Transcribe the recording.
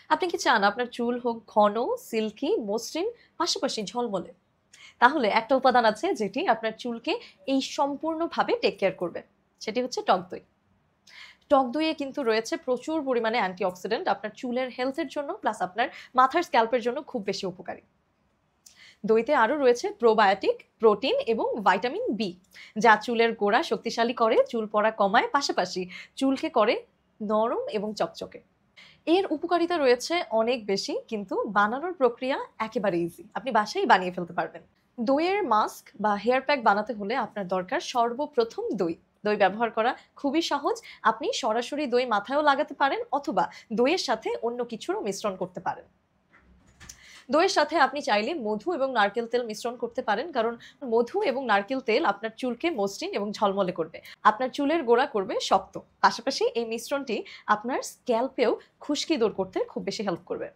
আপনি কি চান আপনার চুল হোক ঘন, সিল্কি, মসৃণ, পাশাপাশি ঝলমলে? তাহলে একটা উপাদান আছে যেটি আপনার চুলকে এই সম্পূর্ণভাবে টেক কেয়ার করবে। সেটি হচ্ছে টক দই। টক দইয়ে কিন্তু রয়েছে প্রচুর পরিমাণে অ্যান্টিঅক্সিডেন্ট আপনার চুলের হেলথ এর জন্য প্লাস আপনার মাথার স্ক্যাল্প এর জন্য খুব বেশি উপকারী। দইতে আরো রয়েছে প্রোবায়োটিক, প্রোটিন এবং ভাইটামিন বি, যা চুলের গোড়া শক্তিশালী করে, চুল পড়া কমায়, পাশাপাশি চুলকে করে নরম এবং চকচকে। এর উপকারিতা রয়েছে অনেক বেশি, কিন্তু বানানোর প্রক্রিয়া একেবারে ইজি। আপনি বাসায় বানিয়ে ফেলতে পারবেন। দইয়ের মাস্ক বা হেয়ার প্যাক বানাতে হলে আপনার দরকার সর্বপ্রথম দই। দই ব্যবহার করা খুবই সহজ। আপনি সরাসরি দই মাথায়ও লাগাতে পারেন অথবা দইয়ের সাথে অন্য কিছুরও মিশ্রণ করতে পারেন। দইয়ের সাথে আপনি চাইলে মধু এবং নারকেল তেল মিশ্রণ করতে পারেন, কারণ মধু এবং নারকেল তেল আপনার চুলকে মসৃণ এবং ঝলমলে করবে। আপনার চুলের গোড়া করবে শক্ত। পাশাপাশি এই মিশ্রণটি আপনার স্ক্যাল্পেও খুশকি দূর করতে খুব বেশি হেল্প করবে।